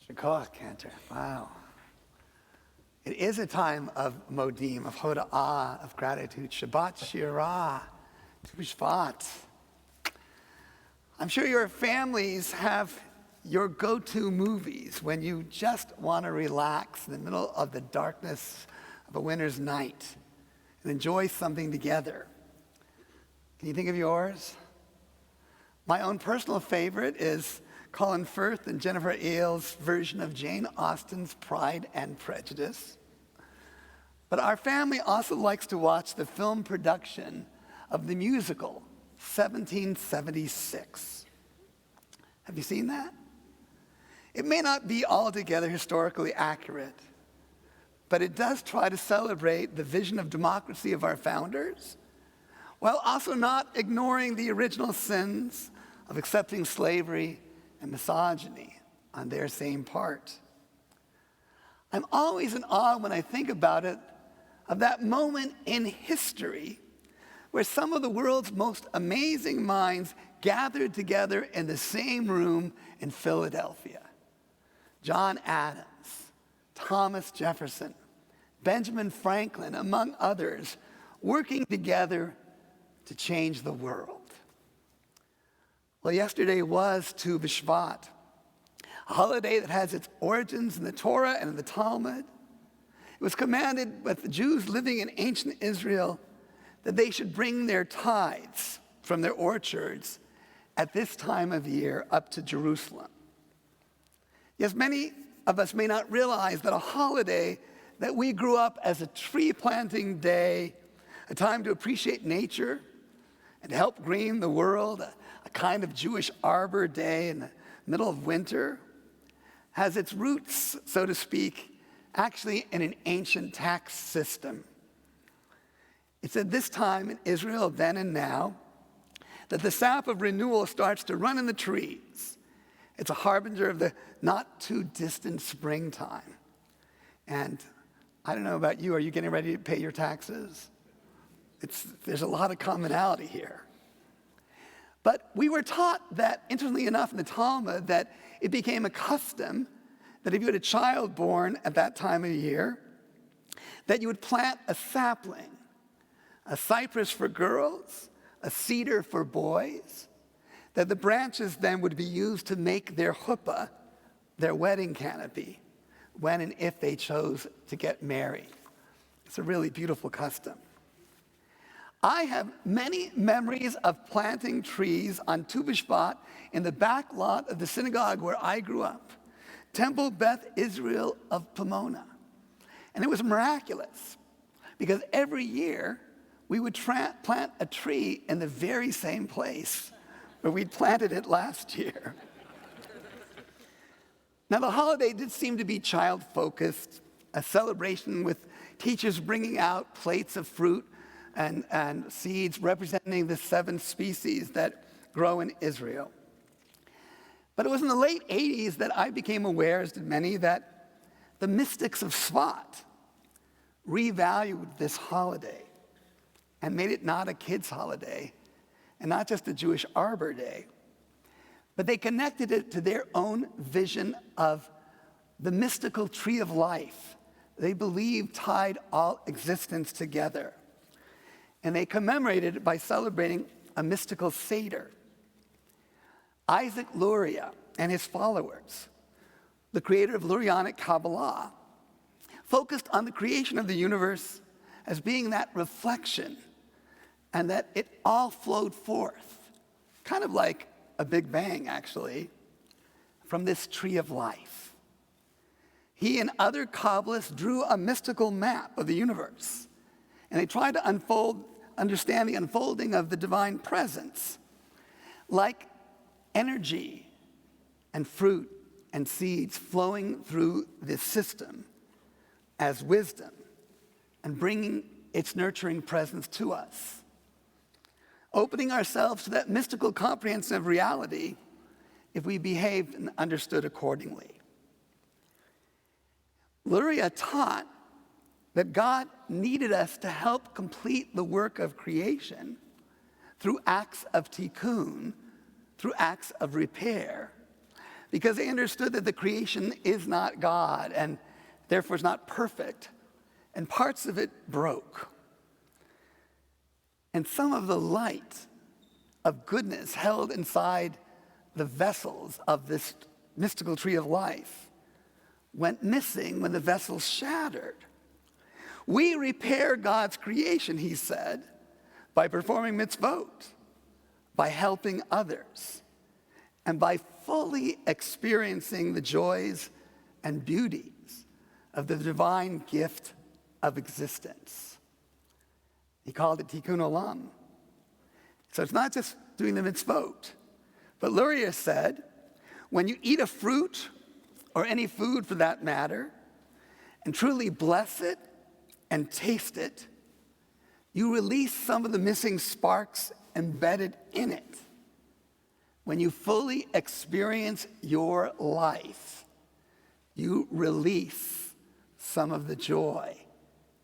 Shekoach Cantor. Wow. It is a time of modim, of hoda'ah, of gratitude. Shabbat shirah, Tu B'Shvat. I'm sure your families have your go-to movies when you just want to relax in the middle of the darkness of a winter's night and enjoy something together. Can you think of yours? My own personal favorite is Colin Firth and Jennifer Eale's version of Jane Austen's Pride and Prejudice. But our family also likes to watch the film production of the musical 1776. Have you seen that? It may not be altogether historically accurate, but it does try to celebrate the vision of democracy of our founders, while also not ignoring the original sins of accepting slavery and misogyny on their same part. I'm always in awe when I think about it, of that moment in history where some of the world's most amazing minds gathered together in the same room in Philadelphia. John Adams, Thomas Jefferson, Benjamin Franklin, among others, working together to change the world. Well, yesterday was Tu B'Shvat, a holiday that has its origins in the Torah and in the Talmud. It was commanded by the Jews living in ancient Israel that they should bring their tithes from their orchards at this time of year up to Jerusalem. Yes, many of us may not realize that a holiday that we grew up as a tree planting day, a time to appreciate nature and to help green the world, a kind of Jewish Arbor Day in the middle of winter, has its roots, so to speak, actually in an ancient tax system. It's at this time in Israel, then and now, that the sap of renewal starts to run in the trees. It's a harbinger of the not too distant springtime. And I don't know about you, are you getting ready to pay your taxes? There's a lot of commonality here. But we were taught that, interestingly enough, in the Talmud, that it became a custom that if you had a child born at that time of year, that you would plant a sapling, a cypress for girls, a cedar for boys, that the branches then would be used to make their chuppah, their wedding canopy, when and if they chose to get married. It's a really beautiful custom. I have many memories of planting trees on Tu B'Shvat in the back lot of the synagogue where I grew up, Temple Beth Israel of Pomona. And it was miraculous because every year we would plant a tree in the very same place where we'd planted it last year. Now, the holiday did seem to be child-focused, a celebration with teachers bringing out plates of fruit and seeds representing the 7 species that grow in Israel. But it was in the late 80s that I became aware, as did many, that the mystics of Shabbat revalued this holiday and made it not a kid's holiday and not just a Jewish Arbor Day, but they connected it to their own vision of the mystical tree of life they believed tied all existence together. And they commemorated it by celebrating a mystical Seder. Isaac Luria and his followers, the creator of Lurianic Kabbalah, focused on the creation of the universe as being that reflection and that it all flowed forth, kind of like a Big Bang, actually, from this tree of life. He and other Kabbalists drew a mystical map of the universe, and they tried to understand the unfolding of the divine presence, like energy and fruit and seeds flowing through this system as wisdom and bringing its nurturing presence to us, opening ourselves to that mystical comprehension of reality if we behaved and understood accordingly. Luria taught that God needed us to help complete the work of creation through acts of tikkun, through acts of repair, because they understood that the creation is not God and therefore is not perfect, and parts of it broke. And some of the light of goodness held inside the vessels of this mystical tree of life went missing when the vessels shattered. We repair God's creation, he said, by performing mitzvot, by helping others, and by fully experiencing the joys and beauties of the divine gift of existence. He called it tikkun olam. So it's not just doing the mitzvot. But Luria said, when you eat a fruit, or any food for that matter, and truly bless it and taste it, you release some of the missing sparks embedded in it. When you fully experience your life, you release some of the joy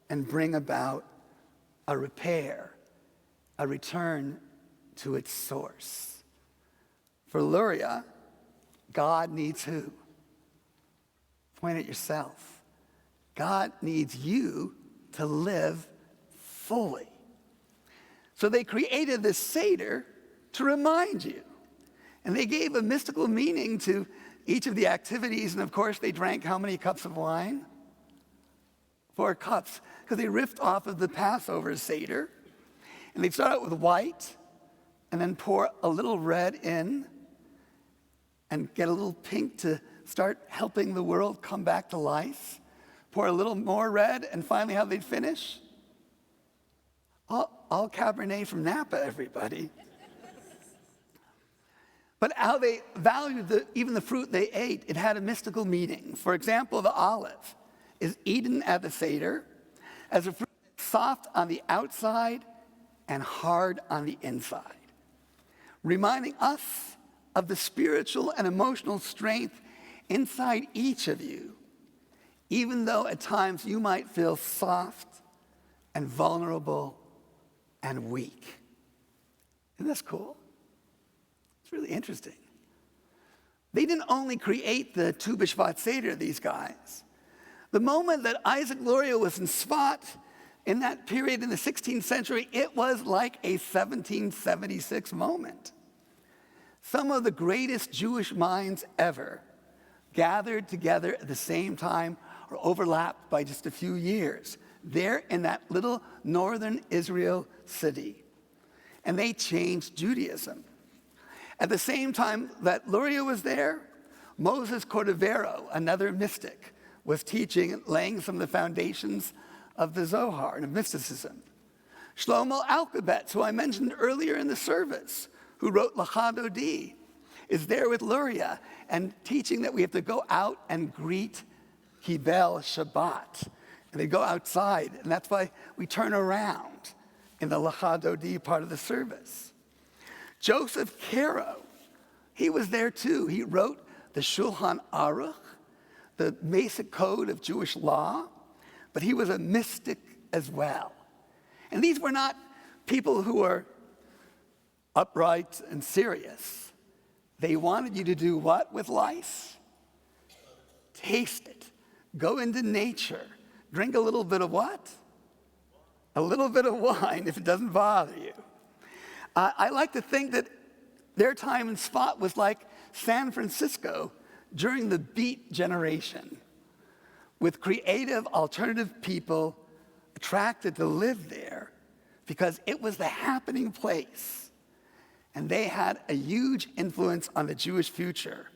and bring about a repair, a return to its source. For Luria, God needs who? Point at yourself. God needs you to live fully. So they created this Seder to remind you. And they gave a mystical meaning to each of the activities. And of course, they drank how many cups of wine? 4 cups. Because they riffed off of the Passover Seder. And they'd start out with white, and then pour a little red in, and get a little pink to start helping the world come back to life. Pour a little more red, and finally how they'd finish? All Cabernet from Napa, everybody. But how they valued even the fruit they ate, it had a mystical meaning. For example, the olive is eaten at the Seder as a fruit soft on the outside and hard on the inside, reminding us of the spiritual and emotional strength inside each of you, even though at times you might feel soft and vulnerable and weak. Isn't this cool? It's really interesting. They didn't only create the Tu B'Shvat Seder, these guys. The moment that Isaac Luria was in Svat, in that period in the 16th century, it was like a 1776 moment. Some of the greatest Jewish minds ever gathered together at the same time or overlapped by just a few years there in that little northern Israel city. And they changed Judaism. At the same time that Luria was there, Moses Cordovero, another mystic, was teaching and laying some of the foundations of the Zohar and of mysticism. Shlomo Alkabetz, who I mentioned earlier in the service, who wrote Lachadodi, is there with Luria and teaching that we have to go out and greet Kibel Shabbat. And they go outside, and that's why we turn around in the Lachadodi part of the service. Joseph Caro, he was there too. He wrote the Shulchan Aruch, the basic code of Jewish law, but he was a mystic as well. And these were not people who were upright and serious. They wanted you to do what with life? Taste it. Go into nature. Drink a little bit of what? A little bit of wine if it doesn't bother you. I like to think that their time in Svat was like San Francisco during the Beat generation, with creative alternative people attracted to live there because it was the happening place. And they had a huge influence on the Jewish future,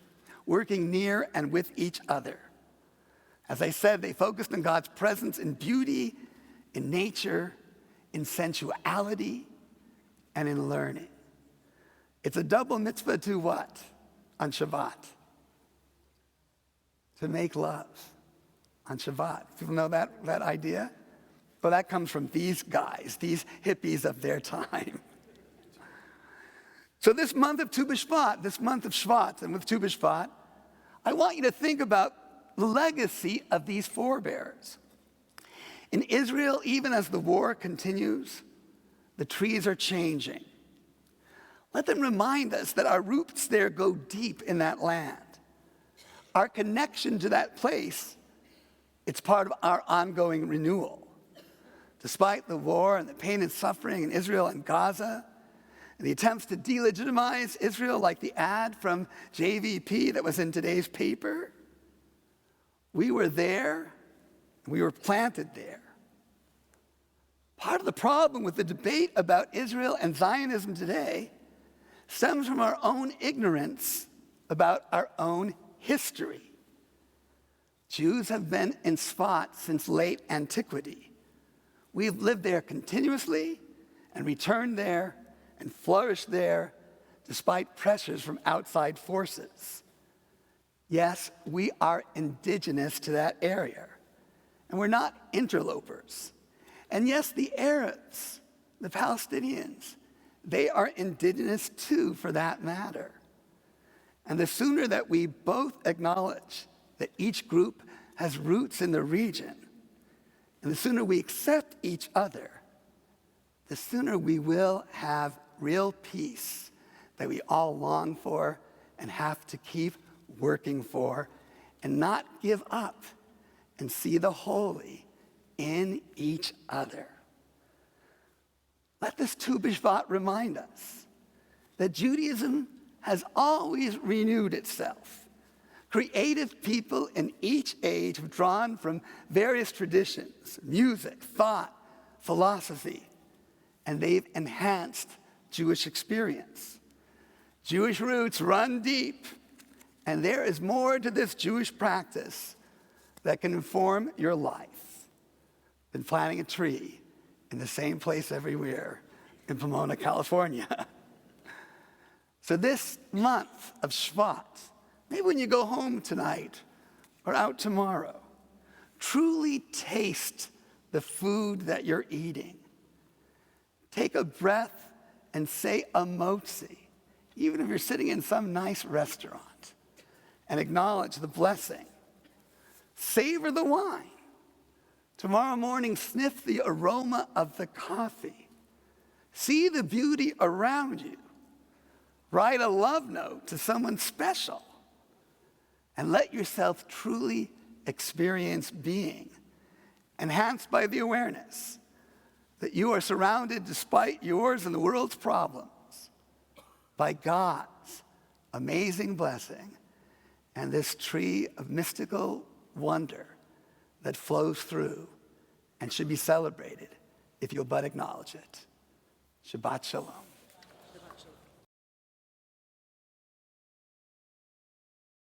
working near and with each other. As I said, they focused on God's presence in beauty, in nature, in sensuality, and in learning. It's a double mitzvah to what? On Shabbat. To make love on Shabbat. People know that idea? Well, that comes from these guys, these hippies of their time. So this month of Tu B'Shvat, this month of Shvat, and with Tu B'Shvat, I want you to think about the legacy of these forebears. In Israel, even as the war continues, the trees are changing. Let them remind us that our roots there go deep in that land. our connection to that place, it's part of our ongoing renewal. Despite the war and the pain and suffering in Israel and Gaza, and the attempts to delegitimize Israel, like the ad from JVP that was in today's paper, we were there, and we were planted there. Part of the problem with the debate about Israel and Zionism today stems from our own ignorance about our own history. Jews have been in Sfat since late antiquity. We've lived there continuously and returned there and flourished there despite pressures from outside forces. Yes, we are indigenous to that area, and we're not interlopers. And yes, the Arabs, the Palestinians, they are indigenous too, for that matter. And the sooner that we both acknowledge that each group has roots in the region, and the sooner we accept each other, the sooner we will have real peace that we all long for and have to keep working for, and not give up and see the holy in each other. Let this Tu B'Shvat remind us that Judaism has always renewed itself. Creative people in each age have drawn from various traditions, music, thought, philosophy, and they've enhanced Jewish experience. Jewish roots run deep, and there is more to this Jewish practice that can inform your life than planting a tree in the same place everywhere in Pomona, California. So this month of Shabbat, maybe when you go home tonight or out tomorrow, truly taste the food that you're eating. Take a breath and say a motzi, even if you're sitting in some nice restaurant, and acknowledge the blessing. Savor the wine. Tomorrow morning, sniff the aroma of the coffee. See the beauty around you. Write a love note to someone special. And let yourself truly experience being, enhanced by the awareness that you are surrounded, despite yours and the world's problems, by God's amazing blessing and this tree of mystical wonder that flows through and should be celebrated if you'll but acknowledge it. Shabbat Shalom.